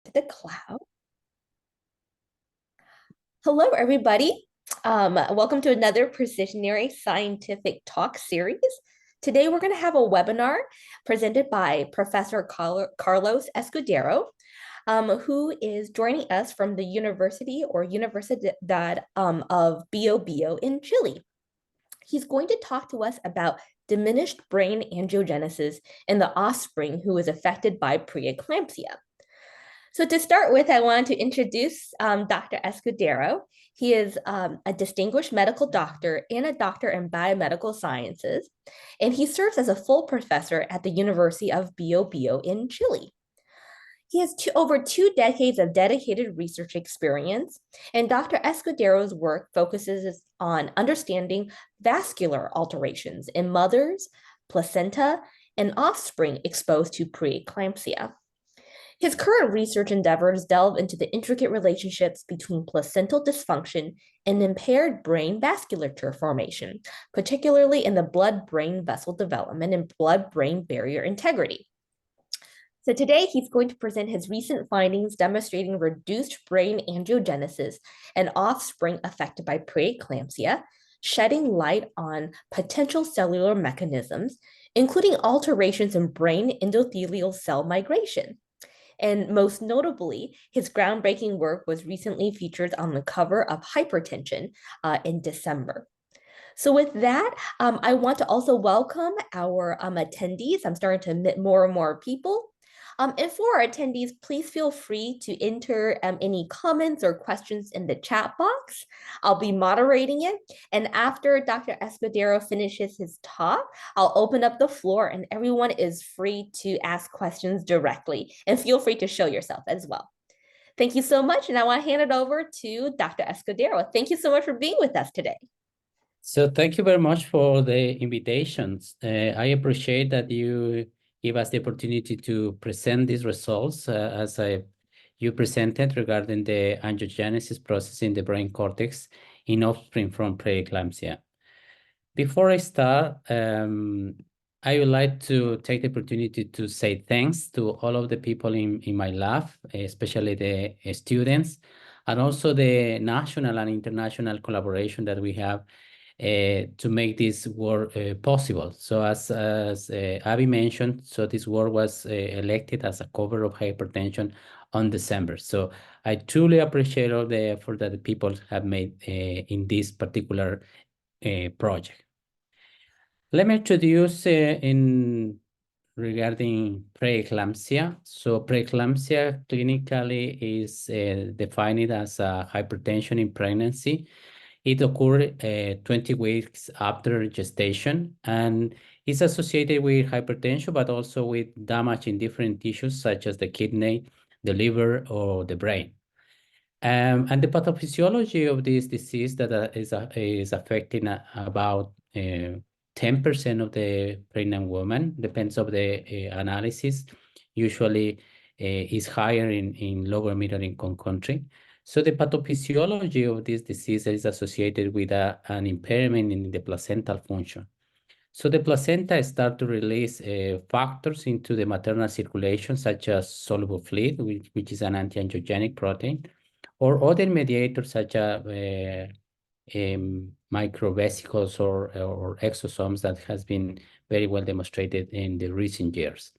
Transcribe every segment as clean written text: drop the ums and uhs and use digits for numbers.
To the cloud. Hello, everybody. Welcome to another Precisionary Scientific Talk series. Today, we're going to have a webinar presented by Professor Carlos Escudero, who is joining us from the Universidad of Bio in Chile. He's going to talk to us about diminished brain angiogenesis in the offspring who is affected by preeclampsia. So to start with, I wanted to introduce Dr. Escudero. He is a distinguished medical doctor and a doctor in biomedical sciences, and he serves as a full professor at the University of Bio in Chile. He has over 2 decades of dedicated research experience, and Dr. Escudero's work focuses on understanding vascular alterations in mothers, placenta, and offspring exposed to preeclampsia. His current research endeavors delve into the intricate relationships between placental dysfunction and impaired brain vasculature formation, particularly in the blood-brain vessel development and blood-brain barrier integrity. So today he's going to present his recent findings demonstrating reduced brain angiogenesis and offspring affected by preeclampsia, shedding light on potential cellular mechanisms, including alterations in brain endothelial cell migration. And most notably, his groundbreaking work was recently featured on the cover of Hypertension in December. So with that, I want to also welcome our attendees. I'm starting to admit more and more people. And for our attendees, please feel free to enter any comments or questions in the chat box. I'll be moderating it. And after Dr. Escudero finishes his talk, I'll open up the floor and everyone is free to ask questions directly. And feel free to show yourself as well. Thank you so much. And I want to hand it over to Dr. Escudero. Thank you so much for being with us today. So thank you very much for the invitations. I appreciate that you give us the opportunity to present these results you presented regarding the angiogenesis process in the brain cortex in offspring from preeclampsia. Before I start, I would like to take the opportunity to say thanks to all of the people in my lab, especially the students, and also the national and international collaboration that we have to make this work possible. So as Abby mentioned, so this work was elected as a cover of Hypertension on December. So I truly appreciate all the effort that the people have made in this particular project. Let me introduce regarding preeclampsia. So preeclampsia clinically is defined as a hypertension in pregnancy. It occurred 20 weeks after gestation and is associated with hypertension, but also with damage in different tissues such as the kidney, the liver, or the brain. And the pathophysiology of this disease that is affecting about 10% of the pregnant women, depends on the analysis, usually is higher in lower middle income country. So the pathophysiology of this disease is associated with an impairment in the placental function. So the placenta starts to release factors into the maternal circulation, such as soluble fluid, which is an anti-angiogenic protein, or other mediators such as microvesicles or exosomes that has been very well demonstrated in the recent years.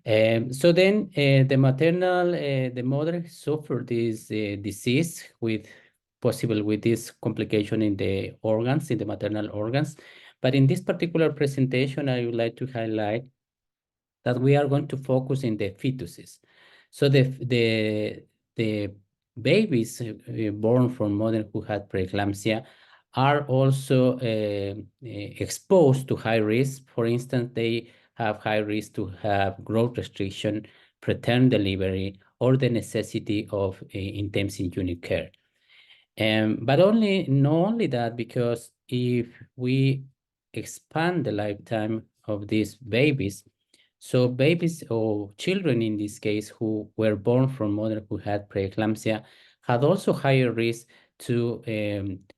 So then the mother suffered this disease with this complication in the organs, in the maternal organs. But in this particular presentation, I would like to highlight that we are going to focus in the fetuses. So the babies born from mothers who had preeclampsia are also exposed to high risk. For instance, they have high risk to have growth restriction, preterm delivery, or the necessity of intensive unit care. But not only that, because if we expand the lifetime of these babies, so babies or children in this case who were born from mothers who had preeclampsia had also higher risk to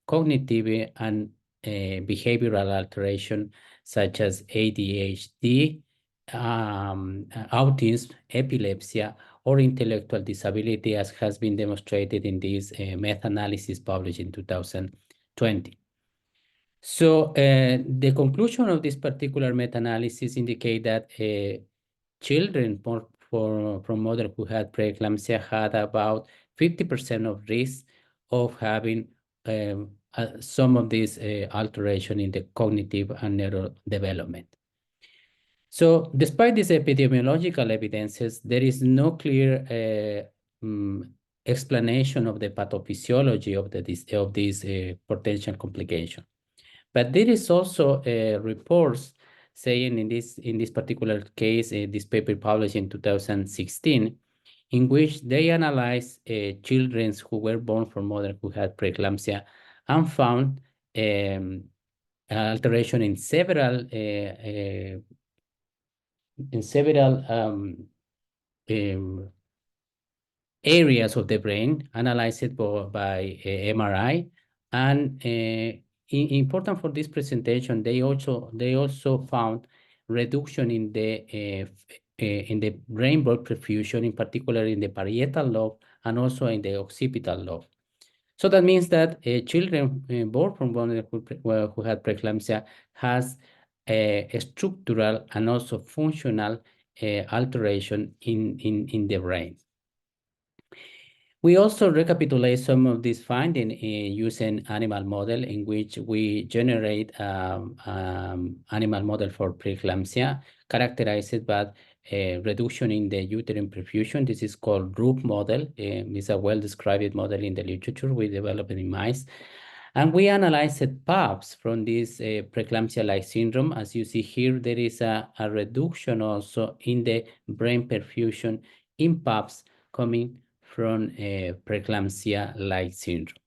cognitive and behavioral alteration such as ADHD, autism, epilepsy, or intellectual disability, as has been demonstrated in this meta-analysis published in 2020. So the conclusion of this particular meta-analysis indicate that children from mothers who had preeclampsia had about 50% of risk of having some of these alteration in the cognitive and neurodevelopment. So despite these epidemiological evidences, there is no clear explanation of the pathophysiology of this potential complication. But there is also reports saying in this particular case, this paper published in 2016, in which they analyzed children who were born from mothers who had preeclampsia and found alteration in several areas of the brain analyzed by MRI. And important for this presentation, they also found reduction in the brain blood perfusion, in particular in the parietal lobe and also in the occipital lobe. So that means that children born from mothers who had preeclampsia has a structural and also functional alteration in the brain. We also recapitulate some of these findings using animal model, in which we generate animal model for preeclampsia characterized by reduction in the uterine perfusion. This is called RUP model. It's a well-described model in the literature. We developed it in mice. And we analyzed pups from this preeclampsia-like syndrome. As you see here, there is a reduction also in the brain perfusion in pups coming from preeclampsia-like syndrome.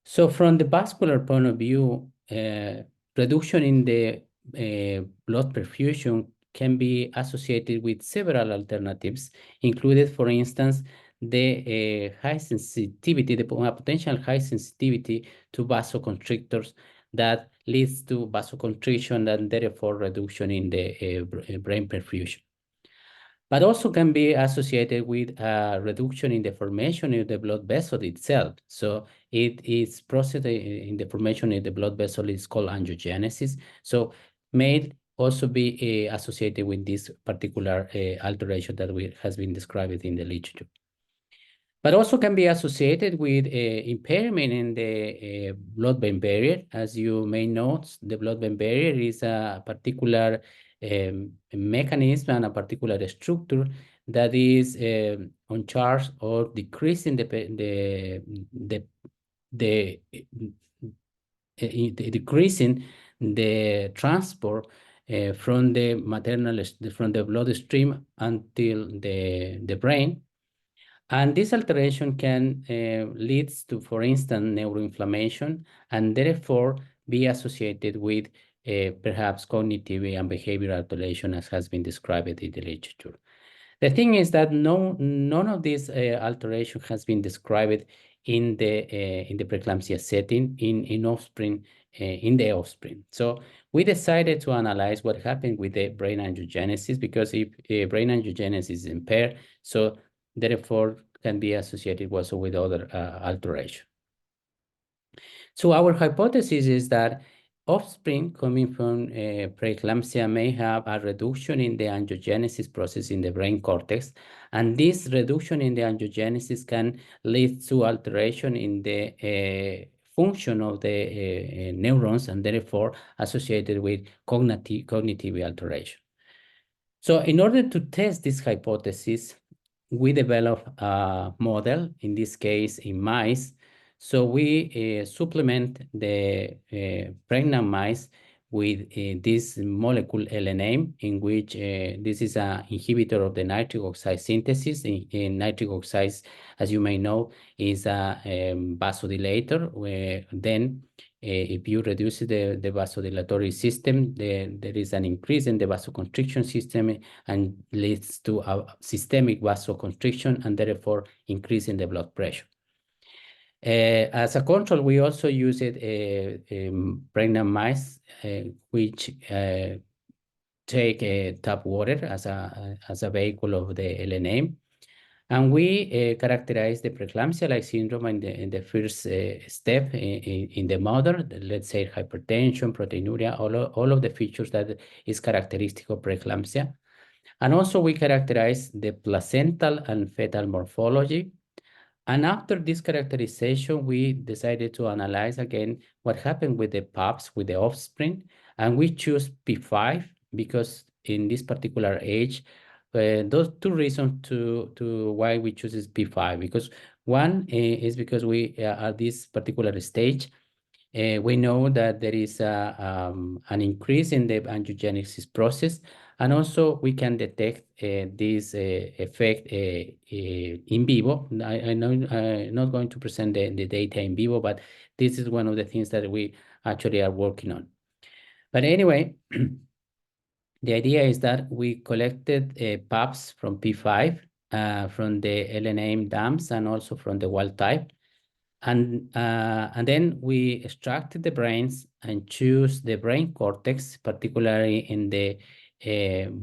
So from the vascular point of view, reduction in the blood perfusion can be associated with several alternatives, included, for instance, the high sensitivity, the potential high sensitivity to vasoconstrictors that leads to vasoconstriction and therefore reduction in the brain perfusion. But also can be associated with a reduction in the formation of the blood vessel itself. So it is process in the formation of the blood vessel is called angiogenesis. So may also be associated with this particular alteration that has been described in the literature. But also can be associated with impairment in the blood-brain barrier. As you may know, the blood-brain barrier is a particular mechanism and a particular structure that is on charge of decreasing decreasing the transport from the from the bloodstream until the brain. And this alteration can lead to, for instance, neuroinflammation, and therefore be associated with perhaps cognitive and behavioral alteration, as has been described in the literature. The thing is that none of these alteration has been described in the preeclampsia setting in offspring, in the offspring. So we decided to analyze what happened with the brain angiogenesis, because if brain angiogenesis is impaired, so therefore can be associated also with other alteration. So our hypothesis is that offspring coming from preeclampsia may have a reduction in the angiogenesis process in the brain cortex, and this reduction in the angiogenesis can lead to alteration in the function of the neurons, and therefore associated with cognitive alteration. So in order to test this hypothesis, we developed a model, in this case in mice. So we supplement the pregnant mice with this molecule LNA, in which this is an inhibitor of the nitric oxide synthesis. In nitric oxide, as you may know, is a vasodilator, where then if you reduce the vasodilatory system, there is an increase in the vasoconstriction system and leads to a systemic vasoconstriction and therefore increase in the blood pressure. As a control, we also used pregnant mice, which take tap water as a vehicle of the LNA. And we characterize the preeclampsia-like syndrome in the first step in the mother, let's say hypertension, proteinuria, all of the features that is characteristic of preeclampsia. And also we characterize the placental and fetal morphology. And after this characterization, we decided to analyze again what happened with the pups, with the offspring, and we choose P5 because in this particular age, those two reasons to why we choose is P5, because one is because we at this particular stage, we know that there is an increase in the angiogenesis process, and also we can detect this effect in vivo. I know I'm not going to present the data in vivo, but this is one of the things that we actually are working on. But anyway, the idea is that we collected pups from P5, from the LNA dams, and also from the wild type. And then we extracted the brains and choose the brain cortex, particularly in the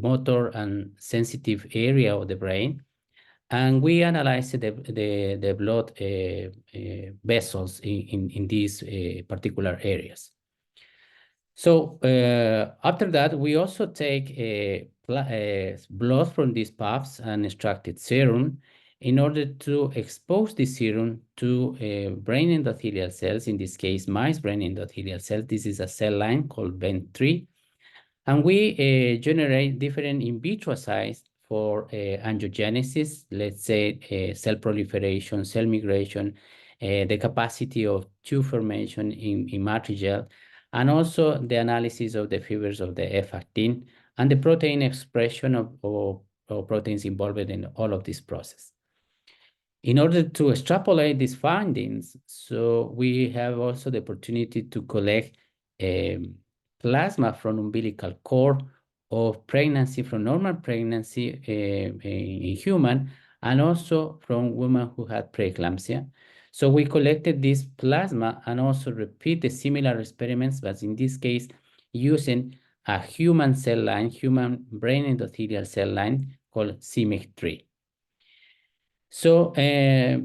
motor and sensitive area of the brain. And we analyzed the blood vessels in these particular areas. So after that, we also take blood from these pups and extracted serum in order to expose the serum to brain endothelial cells, in this case, mice brain endothelial cells. This is a cell line called BEN3. And we generate different in vitro assays for angiogenesis, let's say cell proliferation, cell migration, the capacity of tube formation in matrigel, and also the analysis of the fibers of the F-actin and the protein expression of proteins involved in all of this process. In order to extrapolate these findings, so we have also the opportunity to collect plasma from umbilical cord of pregnancy, from normal pregnancy in human, and also from women who had preeclampsia. So we collected this plasma and also repeat the similar experiments, but in this case, using a human cell line, human brain endothelial cell line called CMIC3. So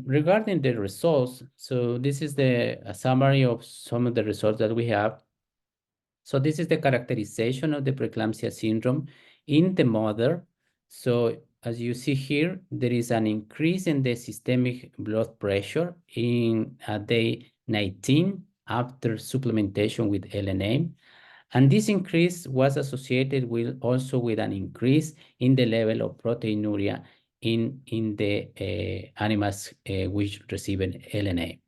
regarding the results, so this is a summary of some of the results that we have. So this is the characterization of the preeclampsia syndrome in the mother. So as you see here, there is an increase in the systemic blood pressure in day 19 after supplementation with LNA. And this increase was associated with also with an increase in the level of proteinuria in the animals which receive an LNA.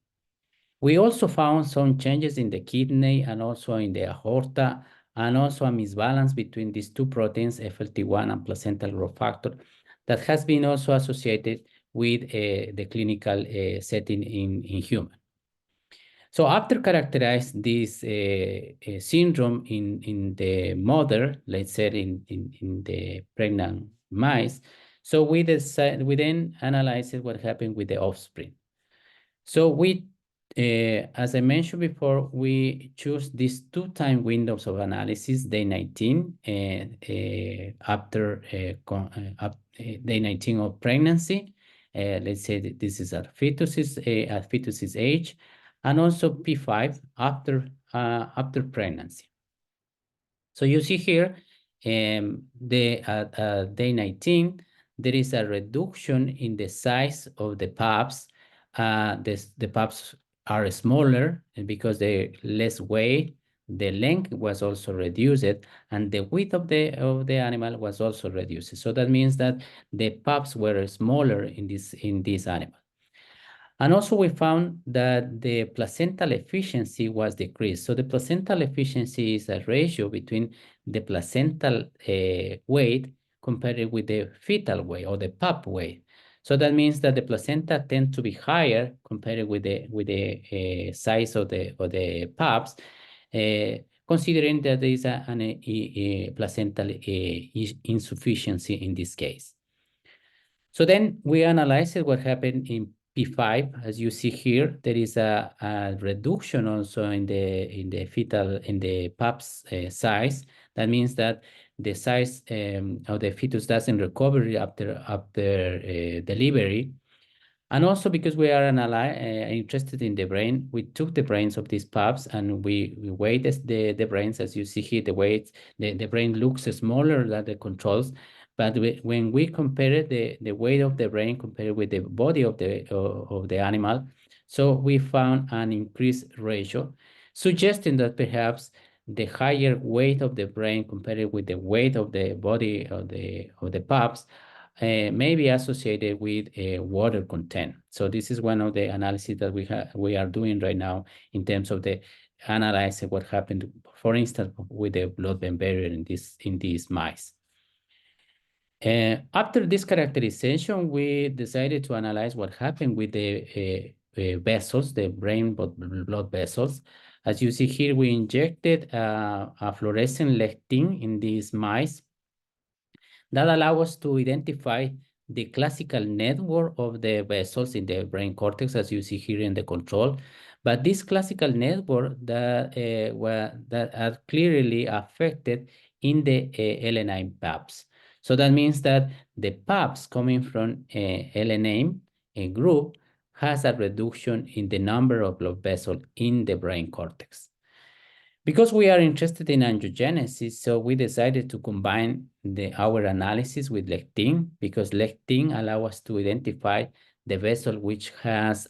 We also found some changes in the kidney and also in the aorta, and also a misbalance between these two proteins, FLT1 and placental growth factor, that has been also associated with the clinical setting in human. So after characterize this syndrome in the mother, let's say in the pregnant mice, so we then analyzed what happened with the offspring. So we, as I mentioned before, we choose these 2 time windows of analysis, day 19 after day 19 of pregnancy. Let's say that this is at fetus's age, and also P5 after pregnancy. So you see here, day 19, there is a reduction in the size of the pups. The pups are smaller because they're less weight. The length was also reduced, and the width of the animal was also reduced. So that means that the pups were smaller in this animal. And also we found that the placental efficiency was decreased. So the placental efficiency is a ratio between the placental weight compared with the fetal weight or the pup weight. So that means that the placenta tends to be higher compared with the size of the pups, considering that there is a placental insufficiency in this case. So then we analyzed what happened in P5. As you see here, there is a reduction also in the fetal, in the pup's size. That means that the size of the fetus doesn't recover after delivery. And also because we are interested in the brain, we took the brains of these pups and we weighted the brains. As you see here, the brain looks smaller than the controls. But when we compare the weight of the brain compared with the body of the animal, so we found an increased ratio, suggesting that perhaps the higher weight of the brain compared with the weight of the body of the pups may be associated with water content. So this is one of the analyses that we are doing right now in terms of the analyzing what happened, for instance, with the blood-brain barrier in these mice. After this characterization, we decided to analyze what happened with the vessels, the brain blood vessels. As you see here, we injected a fluorescent lectin in these mice that allow us to identify the classical network of the vessels in the brain cortex, as you see here in the control. But this classical network that are clearly affected in the LNA PAPs. So that means that the PAPs coming from LNA group has a reduction in the number of blood vessels in the brain cortex. Because we are interested in angiogenesis, so we decided to combine our analysis with lectin, because lectin allows us to identify the vessel which has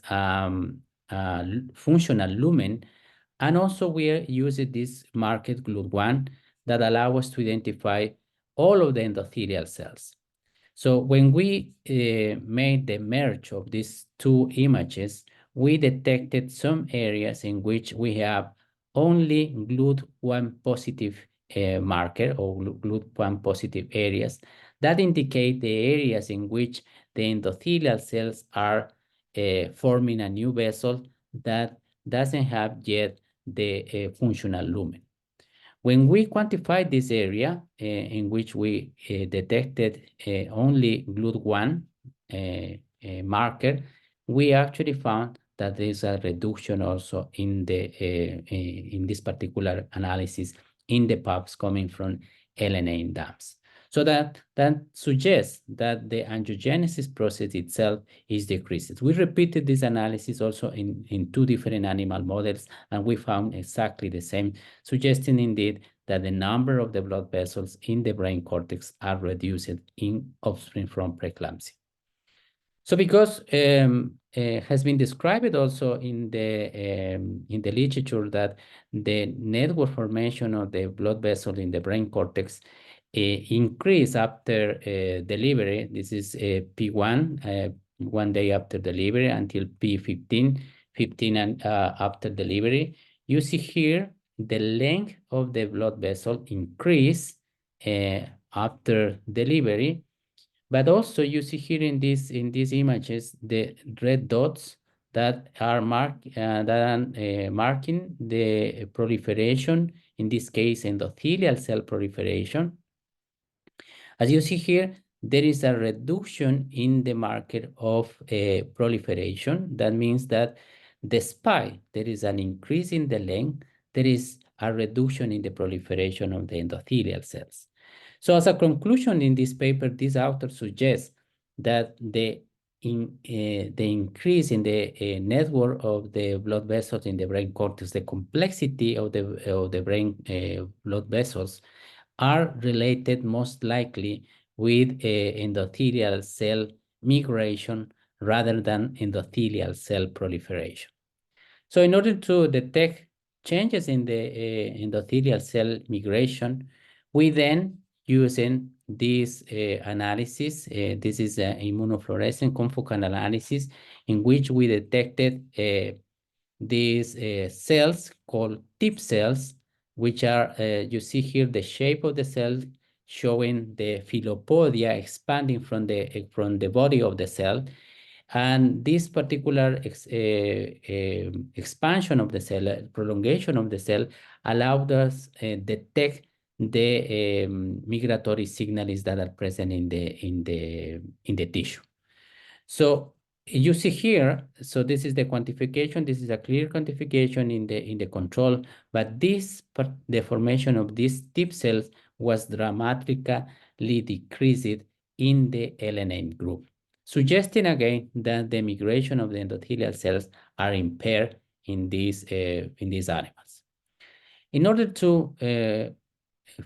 functional lumen. And also we are using this marker GLUT1 that allow us to identify all of the endothelial cells. So when we made the merge of these two images, we detected some areas in which we have only GLUT1 positive marker or GLUT1 positive areas that indicate the areas in which the endothelial cells are forming a new vessel that doesn't have yet the functional lumen. When we quantified this area in which we detected only GLUT1 marker, we actually found that there's a reduction also in this particular analysis in the PUBs coming from LNA dams. So that suggests that the angiogenesis process itself is decreased. We repeated this analysis also in two different animal models, and we found exactly the same, suggesting indeed that the number of the blood vessels in the brain cortex are reduced in offspring from preeclampsia. So because has been described also in the literature that the network formation of the blood vessel in the brain cortex increase after delivery. This is P1, 1 day after delivery, until P15, 15 and after delivery. You see here the length of the blood vessel increase after delivery. But also you see here in these images the red dots that are marking the proliferation, in this case endothelial cell proliferation. As you see here, there is a reduction in the marker of proliferation. That means that despite there is an increase in the length, there is a reduction in the proliferation of the endothelial cells. So as a conclusion in this paper, this author suggests that the increase in the network of the blood vessels in the brain cortex, the complexity of the brain blood vessels, are related most likely with endothelial cell migration rather than endothelial cell proliferation. So in order to detect changes in the endothelial cell migration, we then using this analysis, this is an immunofluorescent confocal analysis in which we detected these cells called tip cells, which are, you see here the shape of the cell showing the philopodia expanding from the body of the cell. And this particular expansion of the cell, prolongation of the cell, allowed us detect the migratory signals that are present in the tissue. So you see here, so this is the quantification. This is a clear quantification in the control, but the formation of these tip cells was dramatically decreased in the LNA group, suggesting again that the migration of the endothelial cells are impaired in these animals. In order to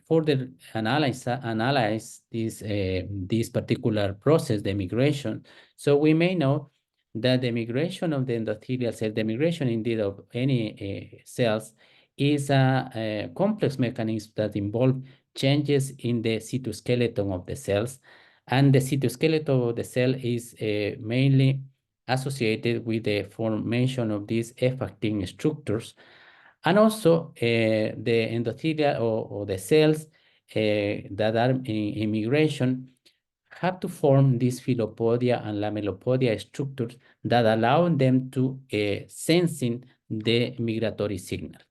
further analyze this particular process, the migration, so we may know that the migration of the endothelial cell, the migration indeed of any cells, is a complex mechanism that involves changes in the cytoskeleton of the cells. And the cytoskeleton of the cell is mainly associated with the formation of these F-actin structures. And also the endothelial or the cells that are in migration have to form these filopodia and lamellopodia structures that allow them to sensing the migratory signal.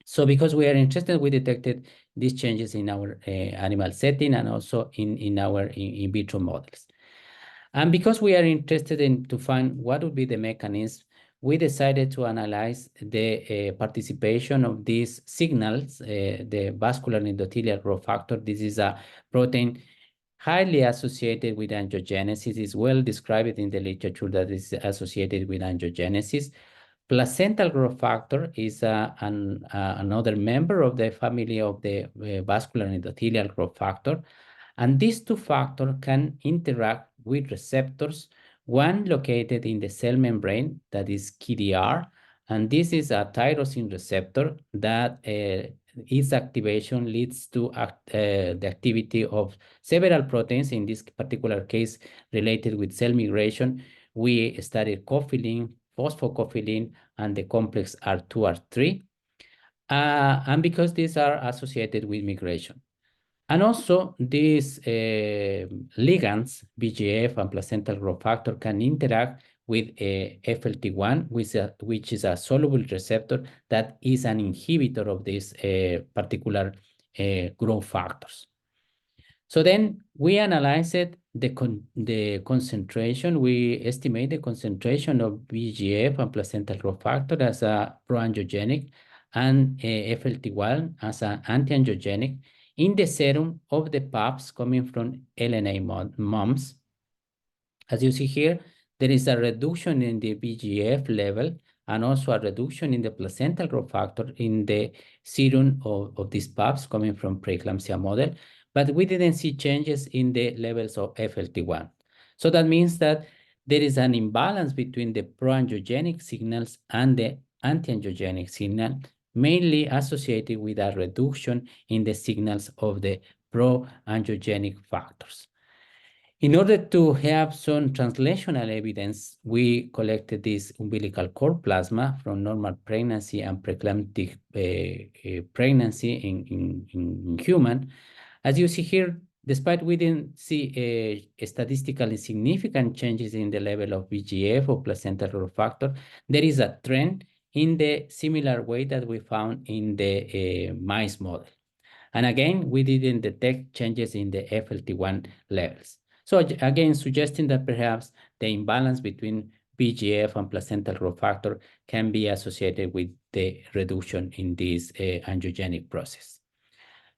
So because we are interested, we detected these changes in our animal setting and also in our in vitro models. And because we are interested in to find what would be the mechanism, we decided to analyze the participation of these signals, the vascular endothelial growth factor. This is a protein highly associated with angiogenesis. It's well described in the literature that is associated with angiogenesis. Placental growth factor is another member of the family of the vascular endothelial growth factor. And these two factors can interact with receptors, one located in the cell membrane, that is KDR, and this is a tyrosine receptor that its activation leads to the activity of several proteins, in this particular case related with cell migration. We studied cophylline, phosphocophylline, and the complex R2, R3, and because these are associated with migration. And also these ligands, VEGF and placental growth factor, can interact with FLT1, which is a soluble receptor that is an inhibitor of these particular growth factors. So then we analyzed the concentration. We estimate the concentration of VEGF and placental growth factor as a proangiogenic and FLT1 as an anti-angiogenic in the serum of the pups coming from LNA moms. As you see here, there is a reduction in the VEGF level and also a reduction in the placental growth factor in the serum of these pups coming from preeclampsia model, but we didn't see changes in the levels of FLT1. So that means that there is an imbalance between the proangiogenic signals and the anti-angiogenic signal, mainly associated with a reduction in the signals of the proangiogenic factors. In order to have some translational evidence, we collected this umbilical cord plasma from normal pregnancy and preeclamptic pregnancy in human. As you see here, despite we didn't see statistically significant changes in the level of VEGF or placental growth factor, there is a trend in the similar way that we found in the mice model. And again, we didn't detect changes in the FLT1 levels. So again, suggesting that perhaps the imbalance between VEGF and placental growth factor can be associated with the reduction in this angiogenic process.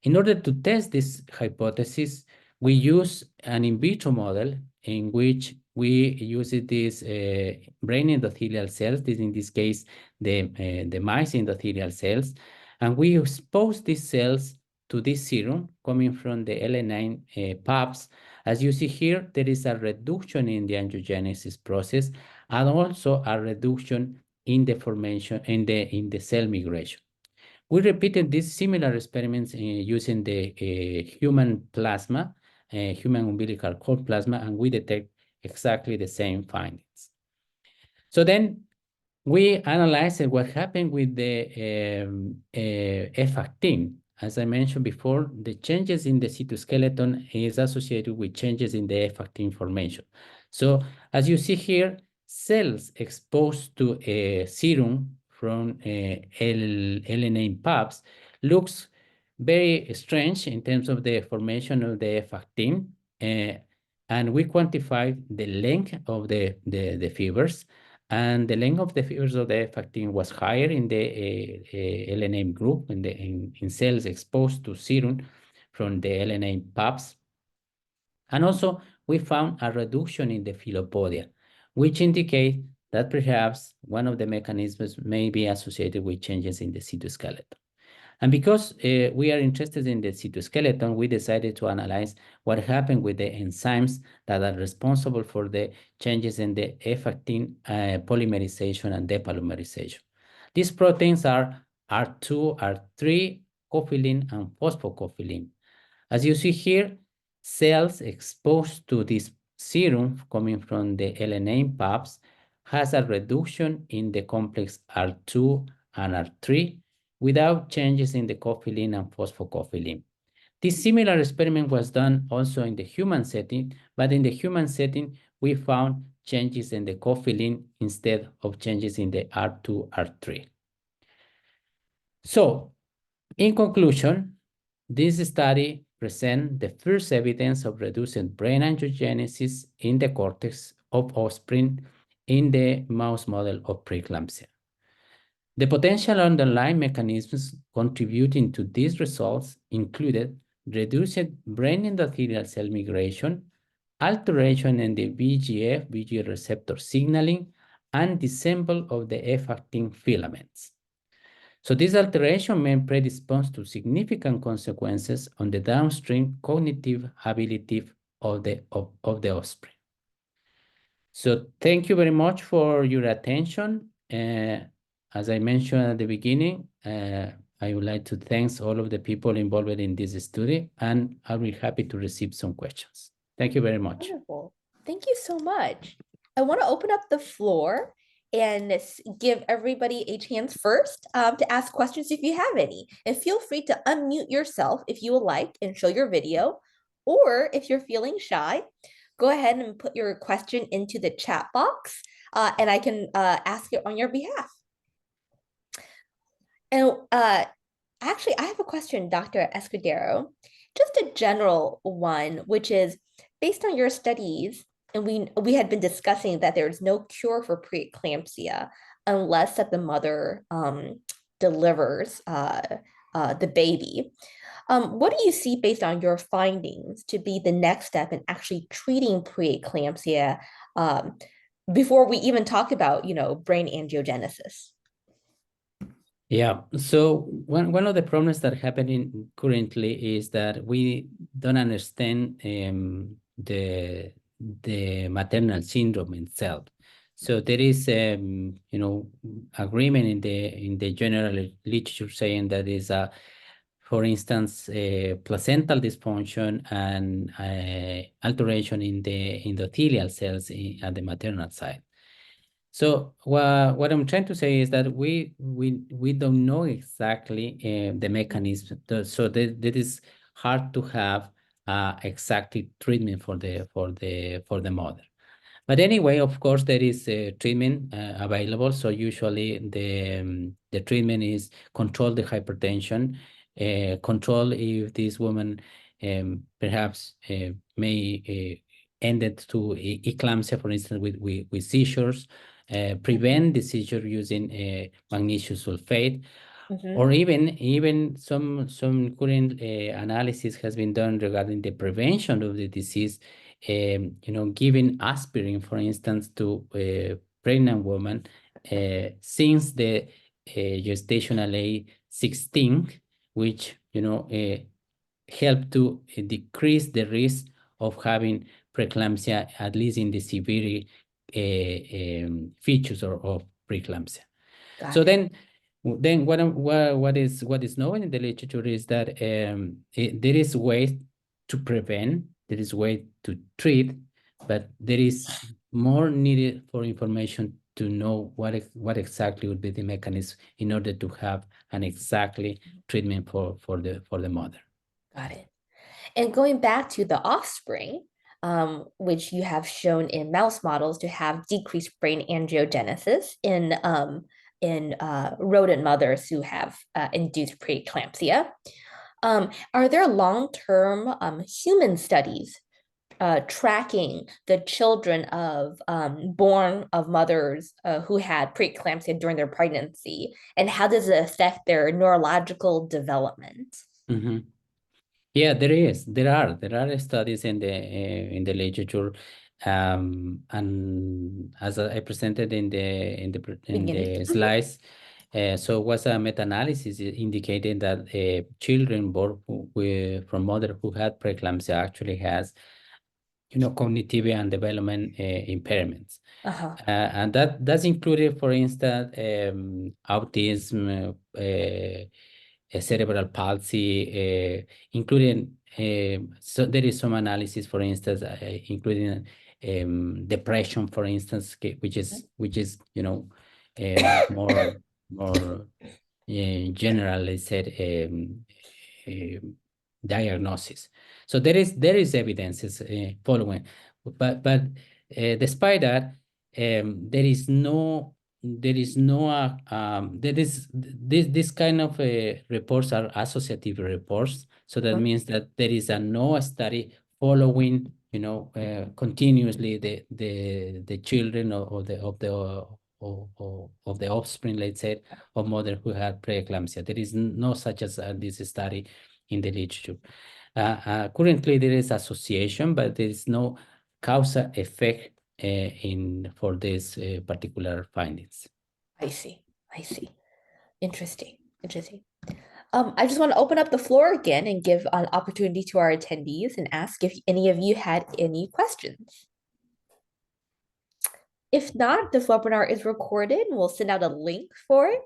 In order to test this hypothesis, we use an in vitro model in which we use these brain endothelial cells, in this case, the mice endothelial cells, and we expose these cells to this serum coming from the LN9 pups. As you see here, there is a reduction in the angiogenesis process and also a reduction in the formation in the cell migration. We repeated these similar experiments using the human plasma, human umbilical cord plasma, and we detect exactly the same findings. So then we analyzed what happened with the F-actin. As I mentioned before, the changes in the cytoskeleton is associated with changes in the F-actin formation. So as you see here, cells exposed to a serum from LNA pups looks very strange in terms of the formation of the F-actin. And we quantified the length of the fibers. And the length of the fibers of the F-actin was higher in the LNM group, in cells exposed to serum, from the LNA PAPs. And also, we found a reduction in the filopodia, which indicate that perhaps one of the mechanisms may be associated with changes in the cytoskeleton. And because we are interested in the cytoskeleton, we decided to analyze what happened with the enzymes that are responsible for the changes in the F-actin polymerization and depolymerization. These proteins are R2, R3, cophylline, and phosphocophylline. As you see here, cells exposed to this serum coming from the LNA PAPs has a reduction in the complex R2 and R3 without changes in the cophylline and phosphocophylline. This similar experiment was done also in the human setting, but in the human setting, we found changes in the cophylline instead of changes in the R2, R3. So, in conclusion, this study presents the first evidence of reduced brain angiogenesis in the cortex of offspring in the mouse model of preeclampsia. The potential underlying mechanisms contributing to these results included reduced brain endothelial cell migration, alteration in the VEGF receptor signaling, and disassemble of the F-actin filaments. So this alteration may predispose to significant consequences on the downstream cognitive ability of the offspring. So thank you very much for your attention. As I mentioned at the beginning, I would like to thank all of the people involved in this study, and I'll be happy to receive some questions. Thank you very much. Wonderful. Thank you so much. I want to open up the floor and give everybody a chance first to ask questions if you have any. And feel free to unmute yourself if you would like and show your video. Or if you're feeling shy, go ahead and put your question into the chat box and I can ask it on your behalf. And actually, I have a question, Dr. Escudero, just a general one, which is based on your studies, and we had been discussing that there's no cure for preeclampsia unless that the mother delivers the baby. What do you see based on your findings to be the next step in actually treating preeclampsia before we even talk about, brain angiogenesis? Yeah, so one of the problems that are happening currently is that we don't understand the maternal syndrome itself. So there is agreement in the general literature saying that is for instance, placental dysfunction and alteration in the endothelial cells at the maternal side. So what I'm trying to say is that we don't know exactly the mechanism. So that is hard to have exactly treatment for the mother. But anyway, of course, there is treatment available. So usually the treatment is control the hypertension, control if this woman perhaps may end it to eclampsia, for instance, with seizures, prevent the seizure using magnesium sulfate, or even some current analysis has been done regarding the prevention of the disease. Giving aspirin, for instance, to a pregnant woman since the gestational age 16, which help to decrease the risk of having preeclampsia, at least in the severe features of preeclampsia. So then what is known in the literature is that there is ways to prevent, there is way to treat, but there is more needed for information to know what exactly would be the mechanism in order to have an exactly treatment for the mother. Got it. And going back to the offspring, which you have shown in mouse models to have decreased brain angiogenesis in rodent mothers who have induced preeclampsia. Are there long-term human studies tracking the children born of mothers who had preeclampsia during their pregnancy, and how does it affect their neurological development? Mm-hmm. Yeah, there are studies in the literature, and as I presented in Beginning. the slides, so it was a meta-analysis indicating that children born from mother who had preeclampsia actually has, cognitive and development impairments. Uh-huh. And that's included, for instance, autism, cerebral palsy, including, so there is some analysis, for instance, including depression, for instance, which is more generally said, diagnosis. So there is evidences following, but despite that, there is this kind of reports are associative reports. So that means that there is no study following, continuously the children of the offspring, let's say, of mother who had preeclampsia. There is no such as this study in the literature. Currently, there is association, but there is no causal effect for these particular findings. I see. I see. Interesting. Interesting. I just want to open up the floor again and give an opportunity to our attendees and ask if any of you had any questions. If not, this webinar is recorded and we'll send out a link for it.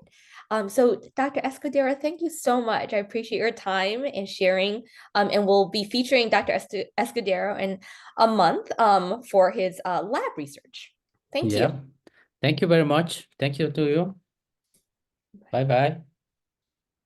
So Dr. Escudero, thank you so much. I appreciate your time and sharing. And we'll be featuring Dr. Escudero in a month for his lab research. Thank you. Thank you very much. Thank you to you. Bye-bye.